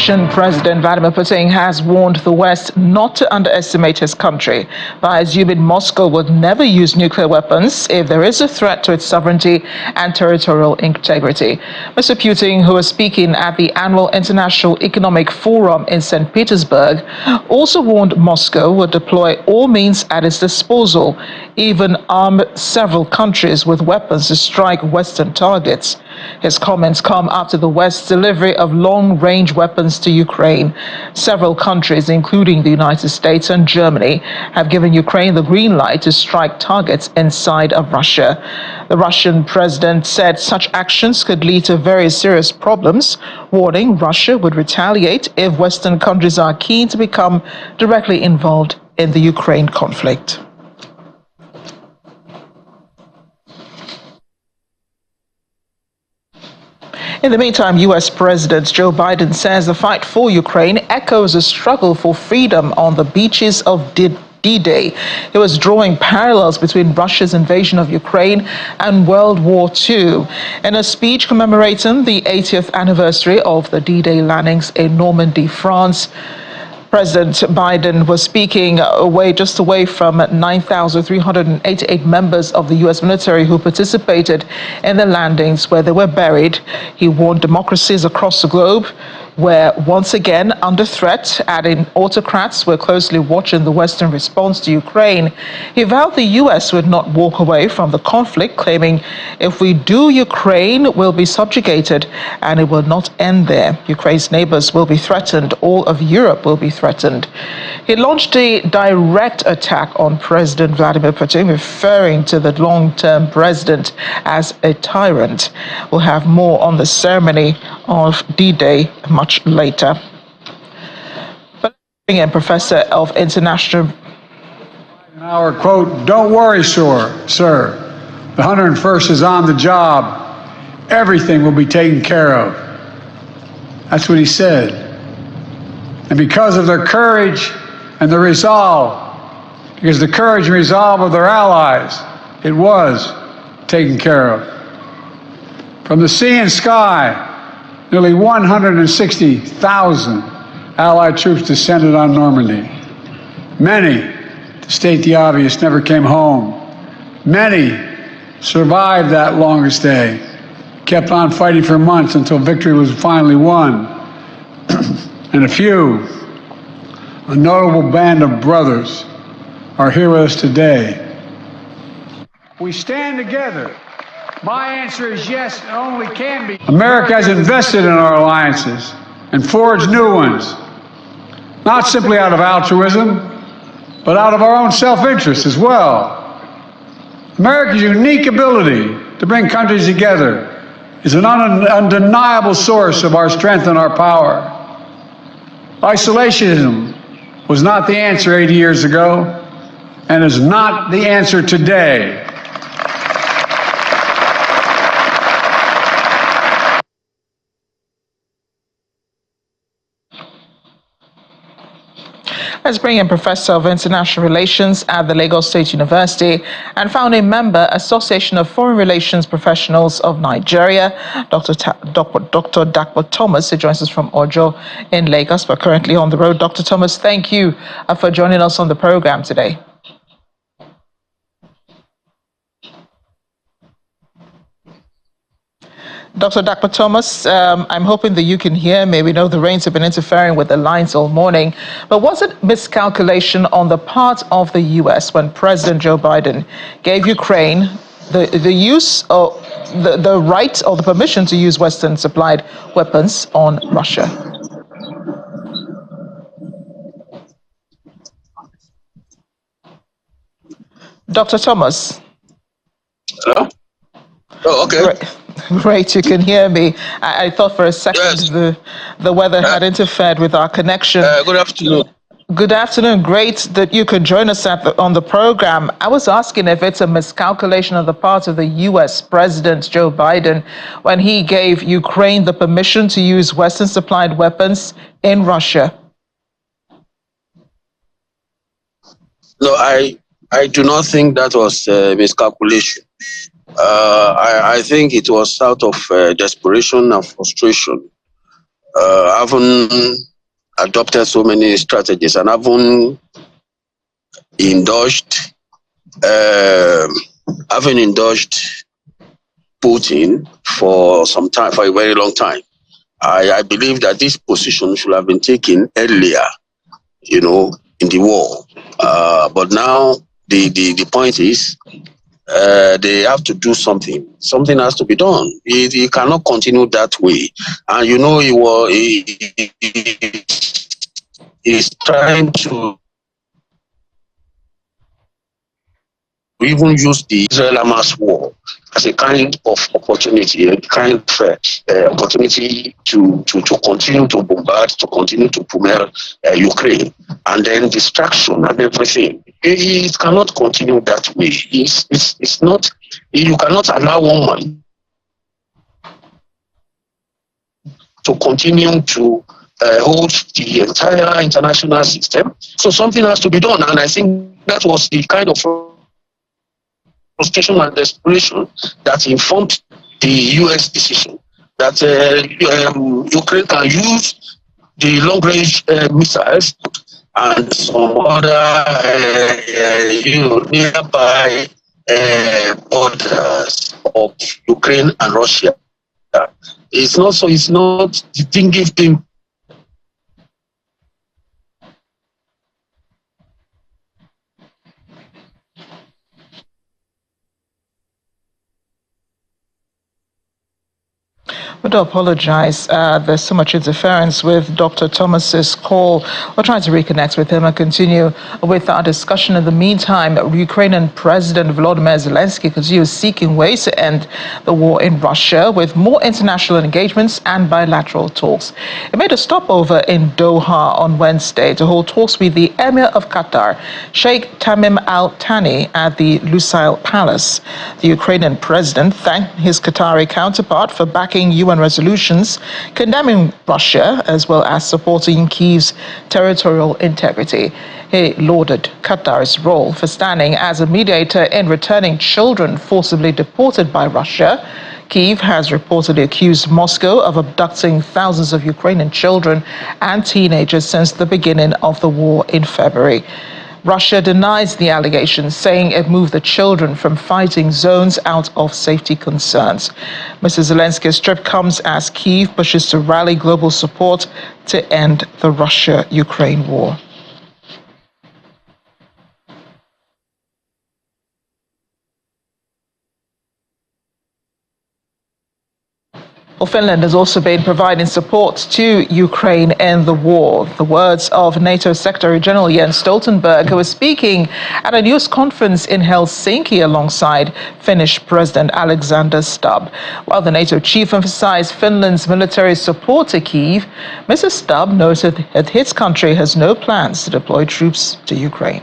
Russian President Vladimir Putin has warned the West not to underestimate his country by assuming Moscow would never use nuclear weapons if there is a threat to its sovereignty and territorial integrity. Mr. Putin, who was speaking at the annual International Economic Forum in St. Petersburg, also warned Moscow would deploy all means at its disposal, even arm several countries with weapons to strike Western targets. His comments come after the West's delivery of long-range weapons to Ukraine. Several countries, including the United States and Germany, have given Ukraine the green light to strike targets inside of Russia. The Russian president said such actions could lead to very serious problems, warning Russia would retaliate if Western countries are keen to become directly involved in the Ukraine conflict. In the meantime, U.S. President Joe Biden says the fight for Ukraine echoes a struggle for freedom on the beaches of D-Day. He was drawing parallels between Russia's invasion of Ukraine and World War II. In a speech commemorating the 80th anniversary of the D-Day landings in Normandy, France, President Biden was speaking just away from 9,388 members of the U.S. military who participated in the landings where they were buried. He warned democracies across the globe were once again under threat, adding autocrats were closely watching the Western response to Ukraine. He vowed the U.S. would not walk away from the conflict, claiming, "If we do, Ukraine will be subjugated and it will not end there. Ukraine's neighbors will be threatened. All of Europe will be threatened." He launched a direct attack on President Vladimir Putin, referring to the long-term president as a tyrant. We'll have more on the ceremony of D-Day much later. But and Professor of International... Our quote, "Don't worry, sir. The 101st is on the job. Everything will be taken care of." That's what he said. And because of their courage and their resolve, because the courage and resolve of their allies, it was taken care of. From the sea and sky, nearly 160,000 Allied troops descended on Normandy. Many, to state the obvious, never came home. Many survived that longest day, kept on fighting for months until victory was finally won. And a few, a notable band of brothers, are here with us today. We stand together. My answer is yes, and only can be. America has invested in our alliances and forged new ones, not simply out of altruism, but out of our own self-interest as well. America's unique ability to bring countries together is an undeniable source of our strength and our power. Isolationism was not the answer 80 years ago, and is not the answer today. Let's bring in Professor of International Relations at the Lagos State University and founding member, Association of Foreign Relations Professionals of Nigeria, Dr. Dapo Thomas, who joins us from Ojo in Lagos, but currently on the road. Dr. Thomas, thank you for joining us on the program today. Dr. Dapo Thomas, I'm hoping that you can hear me. We know the rains have been interfering with the lines all morning, but was it miscalculation on the part of the U.S. when President Joe Biden gave Ukraine the use of the right or the permission to use Western-supplied weapons on Russia? Dr. Thomas? Hello? Oh, okay. Great, you can hear me. I thought for a second yes. the weather had interfered with our connection. Good afternoon. Good afternoon. Great that you could join us on the program. I was asking if it's a miscalculation on the part of the U.S. President Joe Biden when he gave Ukraine the permission to use Western-supplied weapons in Russia. No, I do not think that was miscalculation. I think it was out of desperation and frustration haven't adopted so many strategies and haven't indulged, Putin for some time, for a very long time. I believe that this position should have been taken earlier, in the war. But now the point is, they have to do something. Something has to be done. He cannot continue that way. And he's trying to even use the Israel-Hamas war as a kind of opportunity, a kind of opportunity to continue to bombard, to continue to pummel Ukraine, and then distraction and everything. It cannot continue that way. It's not. You cannot allow one man to continue to hold the entire international system. So something has to be done, and I think that was the kind of frustration and desperation that informed the U.S. decision that Ukraine can use the long-range missiles and some other, nearby borders of Ukraine and Russia. It's not so. It's not. It didn't give them. We do apologize. There's so much interference with Dr. Thomas's call. We're trying to reconnect with him and continue with our discussion. In the meantime, Ukrainian President Volodymyr Zelensky continues seeking ways to end the war in Russia with more international engagements and bilateral talks. He made a stopover in Doha on Wednesday to hold talks with the Emir of Qatar, Sheikh Tamim Al Thani, at the Lusail Palace. The Ukrainian president thanked his Qatari counterpart for backing UN resolutions condemning Russia, as well as supporting Kyiv's territorial integrity. He lauded Qatar's role for standing as a mediator in returning children forcibly deported by Russia. Kyiv has reportedly accused Moscow of abducting thousands of Ukrainian children and teenagers since the beginning of the war in February. Russia denies the allegations, saying it moved the children from fighting zones out of safety concerns. Mr. Zelensky's trip comes as Kyiv pushes to rally global support to end the Russia-Ukraine war. Well, Finland has also been providing support to Ukraine in the war. The words of NATO Secretary General Jens Stoltenberg, who was speaking at a news conference in Helsinki alongside Finnish President Alexander Stubb. While the NATO chief emphasized Finland's military support to Kyiv, Mr. Stubb noted that his country has no plans to deploy troops to Ukraine.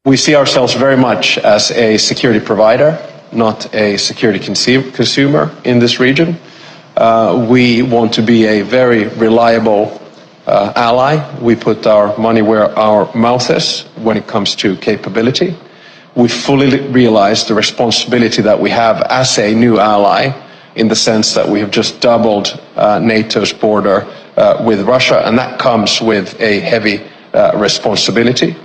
We see ourselves very much as a security provider, not a security consumer in this region. We want to be a very reliable ally. We put our money where our mouth is when it comes to capability. We fully realize the responsibility that we have as a new ally, in the sense that we have just doubled NATO's border with Russia, and that comes with a heavy responsibility.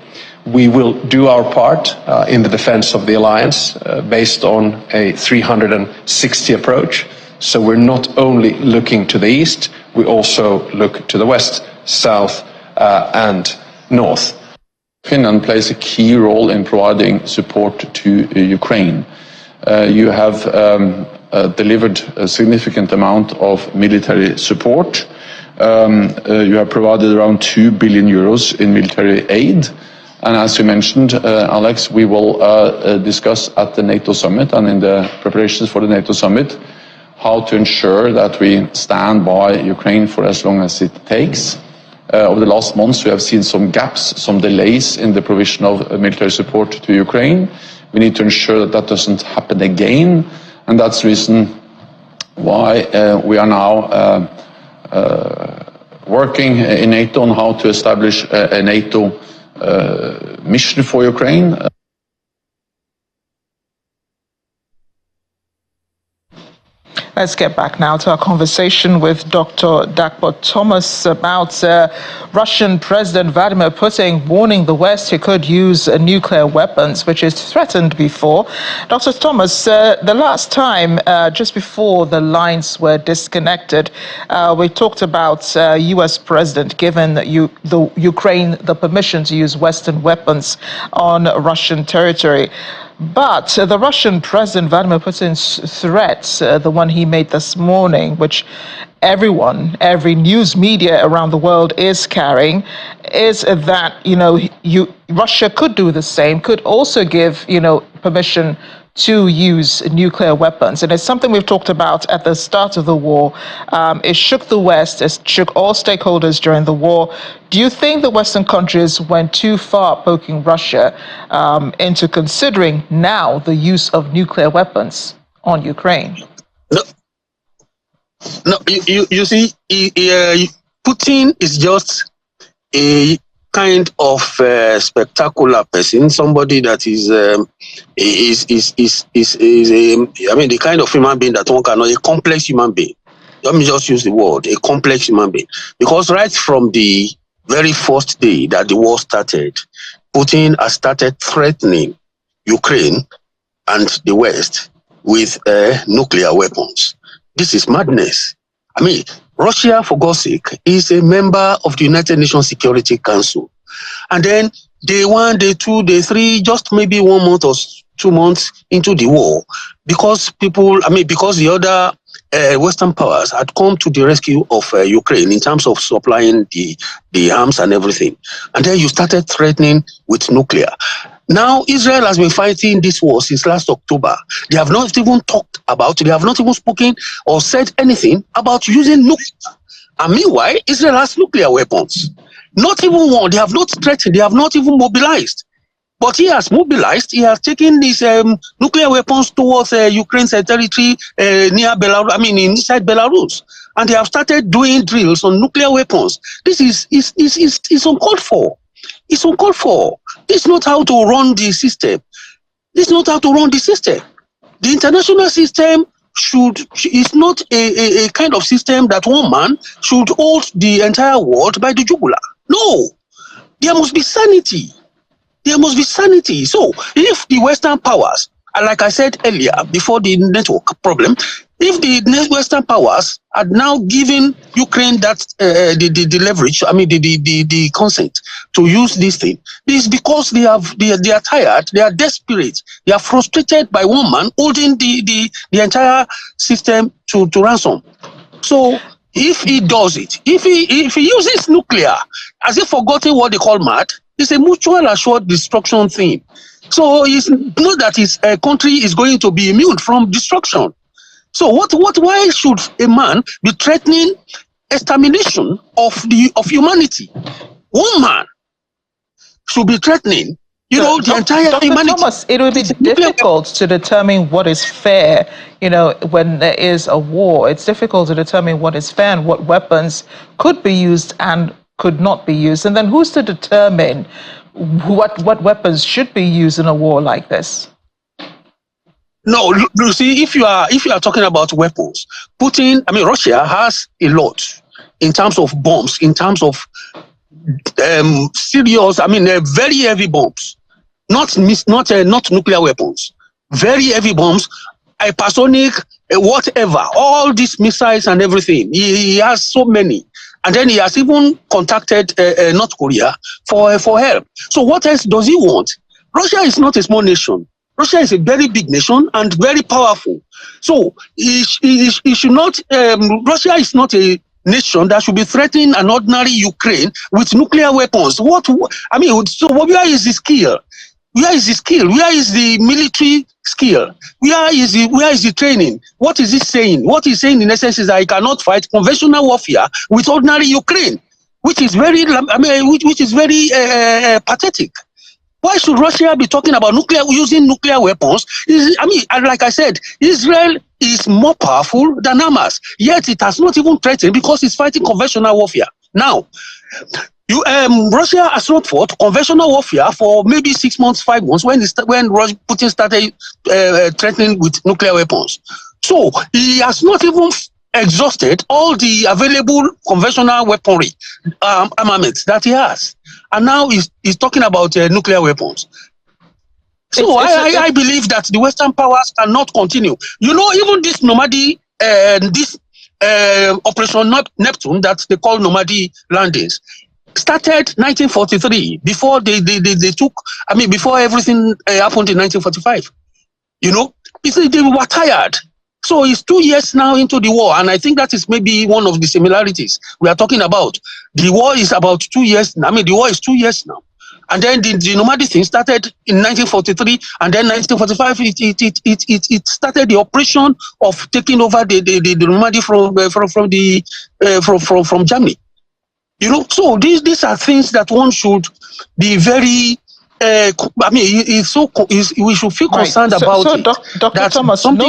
We will do our part in the defense of the alliance based on a 360 approach. So we're not only looking to the east, we also look to the west, south, and north. Finland plays a key role in providing support to Ukraine. You have delivered a significant amount of military support. You have provided around 2 billion euros in military aid. And as you mentioned, Alex, we will discuss at the NATO summit and in the preparations for the NATO summit how to ensure that we stand by Ukraine for as long as it takes. Over the last months, we have seen some gaps, some delays in the provision of military support to Ukraine. We need to ensure that that doesn't happen again, and that's the reason why we are now working in NATO on how to establish a NATO mission for Ukraine. Let's get back now to our conversation with Dr. Dakpo Thomas about Russian President Vladimir Putin warning the West he could use nuclear weapons, which is threatened before. Dr. Thomas, the last time, just before the lines were disconnected, we talked about U.S. President giving the Ukraine the permission to use Western weapons on Russian territory. But the Russian President Vladimir Putin's threat, the one he made this morning, which every news media around the world is carrying, is that, Russia could do the same, could also give, permission to use nuclear weapons. And it's something we've talked about at the start of the war. It shook the West, it shook all stakeholders during the war. Do you think the Western countries went too far poking Russia into considering now the use of nuclear weapons on Ukraine? No, you see, Putin is just a kind of spectacular person, somebody that is the kind of human being that one cannot, a complex human being. Let me just use the word, a complex human being. Because right from the very first day that the war started, Putin has started threatening Ukraine and the West with nuclear weapons. This is madness. Russia, for God's sake, is a member of the United Nations Security Council. And then day 1, day 2, day 3, just maybe 1 month or 2 months into the war, because the other Western powers had come to the rescue of Ukraine in terms of supplying the arms and everything. And then you started threatening with nuclear. Now, Israel has been fighting this war since last October. They have not even talked about, they have not even spoken or said anything about using nuclear. And meanwhile, Israel has nuclear weapons. Not even one, they have not threatened, they have not even mobilized. But he has mobilized, he has taken these nuclear weapons towards Ukraine's territory near Belarus, inside Belarus. And they have started doing drills on nuclear weapons. This is uncalled for. It's uncalled for. This is not how to run the system. This is not how to run the system. The international system is not a kind of system that one man should hold the entire world by the jugular. No. There must be sanity. There must be sanity. So if the Western powers, and like I said earlier, before the network problem, if the Western powers are now giving Ukraine that the leverage, the consent to use this thing, this is because they are tired, they are desperate, they are frustrated by one man holding the entire system to ransom. So if he does it, if he uses nuclear, as if forgotten what they call mad, it's a mutual assured destruction thing. So it's not that his country is going to be immune from destruction. So why should a man be threatening extermination of humanity? One man should be threatening, the entire Dr. humanity. Thomas, it will be difficult to determine what is fair, when there is a war. It's difficult to determine what is fair and what weapons could be used and could not be used. And then who's to determine what weapons should be used in a war like this? No, you see, if you are talking about weapons, Russia has a lot in terms of bombs, in terms of serious, very heavy bombs, not nuclear weapons, very heavy bombs, hypersonic, whatever, all these missiles and everything. He has so many. And then he has even contacted North Korea for help. So what else does he want? Russia is not a small nation. Russia is a very big nation and very powerful. So he should not. Russia is not a nation that should be threatening an ordinary Ukraine with nuclear weapons. So where is the skill? Where is the skill? Where is the military skill? Where is the training? What is he saying? What he's saying in essence is that he cannot fight conventional warfare with ordinary Ukraine, which is very pathetic. Why should Russia be talking about using nuclear weapons? Like I said, Israel is more powerful than Hamas, yet it has not even threatened because it's fighting conventional warfare. Now, Russia has not fought conventional warfare for maybe 6 months, 5 months when Putin started threatening with nuclear weapons. So he has not even exhausted all the available conventional weaponry armaments that he has. And now he's talking about nuclear weapons. So I believe that the Western powers cannot continue. You know, even this nomadic, Operation Neptune that they call nomadic landings, started 1943, before they took, before everything happened in 1945. You know, they were tired. So it's 2 years now into the war, and I think that is maybe one of the similarities we are talking about. The war is about 2 years. The war is 2 years now. And then the nomadic thing started in 1943, and then 1945 it started the operation of taking over the nomadic from Germany. You know, so these are things that one should be very. We should feel concerned about it. Dr. Thomas, no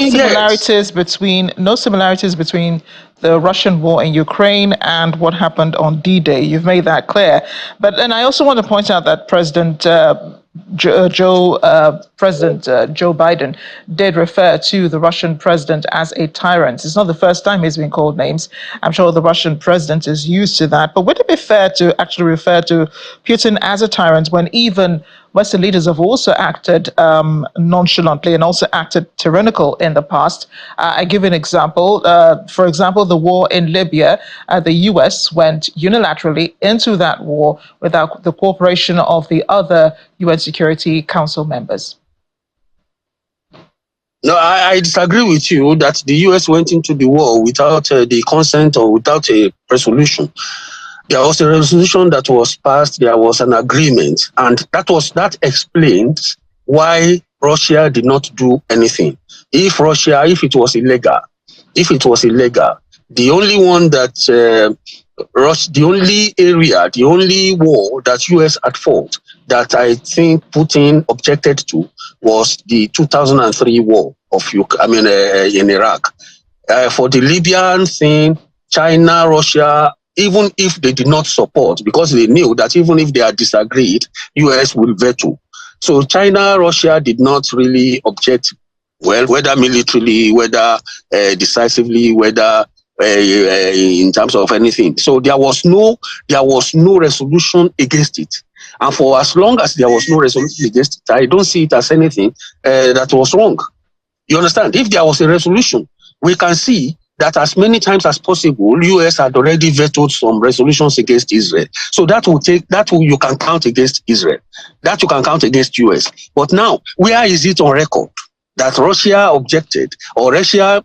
similarities between the Russian war in Ukraine and what happened on D-Day. You've made that clear. But then I also want to point out that President Joe Biden did refer to the Russian president as a tyrant. It's not the first time he's been called names. I'm sure the Russian president is used to that. But would it be fair to actually refer to Putin as a tyrant when even Western leaders have also acted nonchalantly and also acted tyrannical in the past? I give an example. For example, the war in Libya, the US went unilaterally into that war without the cooperation of the other UN Security Council members. No, I disagree with you that the US went into the war without the consent or without a resolution. There was a resolution that was passed, there was an agreement, and that explains why Russia did not do anything. If it was illegal, the only one that the only war that US had fought that I think Putin objected to was the 2003 war in Iraq. For the Libyan thing, China, Russia, even if they did not support, because they knew that even if they had disagreed, US will veto. So China, Russia did not really object, well, whether militarily, whether decisively, whether in terms of anything. So there was no resolution against it. And for as long as there was no resolution against it, I don't see it as anything that was wrong. You understand? If there was a resolution, we can see that as many times as possible, US had already vetoed some resolutions against Israel. So you can count against Israel. That you can count against US. But now, where is it on record that Russia objected or Russia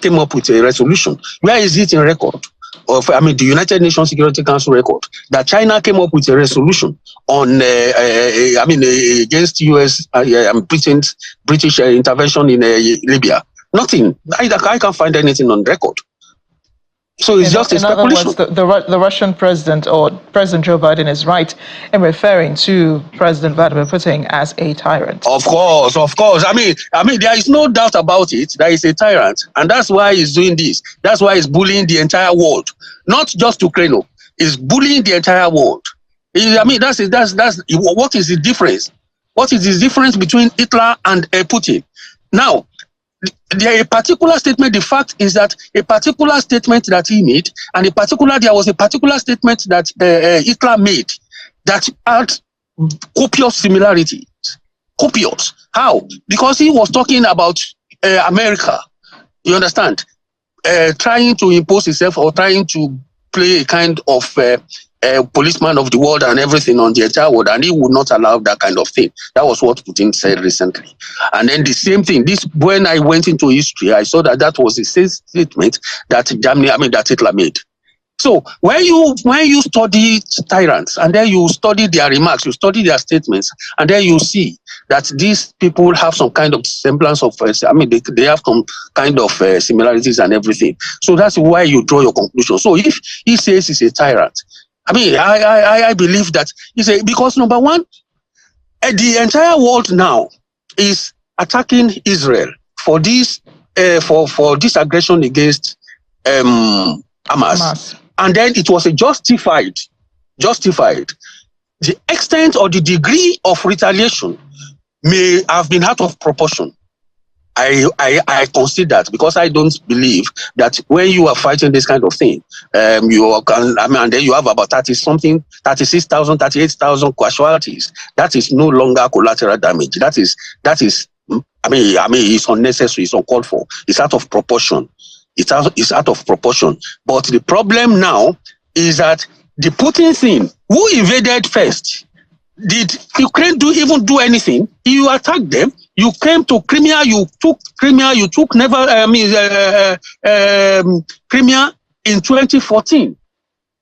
came up with a resolution? Where is it in record? The United Nations Security Council record that China came up with a resolution on, against US, British intervention in Libya. Nothing. I can't find anything on record. So it's just a speculation. In other words, the Russian president or President Joe Biden is right in referring to President Vladimir Putin as a tyrant. Of course. There is no doubt about it that he's a tyrant, and that's why he's doing this. That's why he's bullying the entire world, not just Ukraine. He's bullying the entire world. That's what is the difference? What is the difference between Hitler and Putin? Now, there a particular statement. The fact is that a particular statement that he made, and there was a particular statement that Hitler made that had copious similarities. Copious. How? Because he was talking about America. You understand? Trying to impose itself or trying to play a kind of policeman of the world and everything on the entire world, and he would not allow that kind of thing. That was what Putin said recently. And then the same thing, when I went into history, I saw that was the same statement that Hitler made. So when you study tyrants and then you study their remarks, you study their statements, and then you see that these people have some kind of semblance of, they have some kind of similarities and everything. So that's why you draw your conclusion. So if he says he's a tyrant, I believe that because number one, the entire world now is attacking Israel for this aggression against Hamas. And then it was a justified. The extent or the degree of retaliation may have been out of proportion. I consider that, because I don't believe that when you are fighting this kind of thing, and then you have about 36,000, 38,000 casualties. That is no longer collateral damage. That is, it's unnecessary. It's uncalled for. It's out of proportion. It's out of proportion. But the problem now is that the Putin thing, who invaded first? Did Ukraine even do anything? You attacked them. You came to Crimea. You took Crimea. You took Crimea in 2014.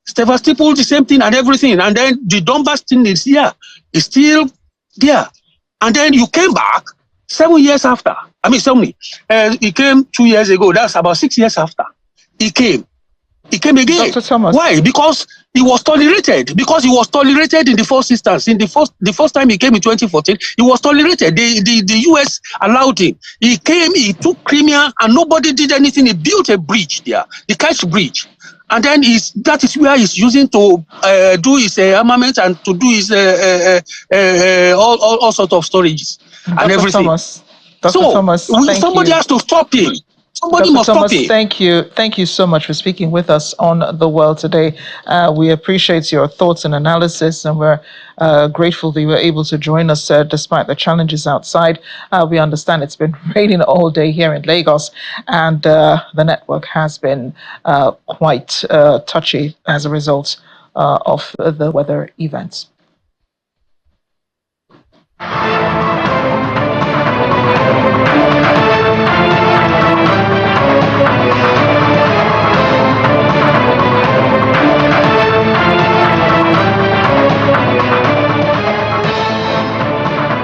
Sevastopol, the same thing and everything. And then the Donbass thing is here. It's still there. And then you came back 7 years after. He came 2 years ago. That's about 6 years after. He came again. Dr. Thomas. Why? Because he was tolerated. Because he was tolerated in the first instance. In the first time he came in 2014, he was tolerated. The US allowed him. He came, he took Crimea, and nobody did anything. He built a bridge there, the Kerch Bridge. And then that is where he's using to do his armament and to do his all sorts of storages and everything. Thomas. Dr. Thomas, somebody has to stop him. Somebody must stop him. Thank you so much for speaking with us on The World today. We appreciate your thoughts and analysis, and we're grateful that you were able to join us despite the challenges outside. We understand it's been raining all day here in Lagos, and the network has been quite touchy as a result of the weather events.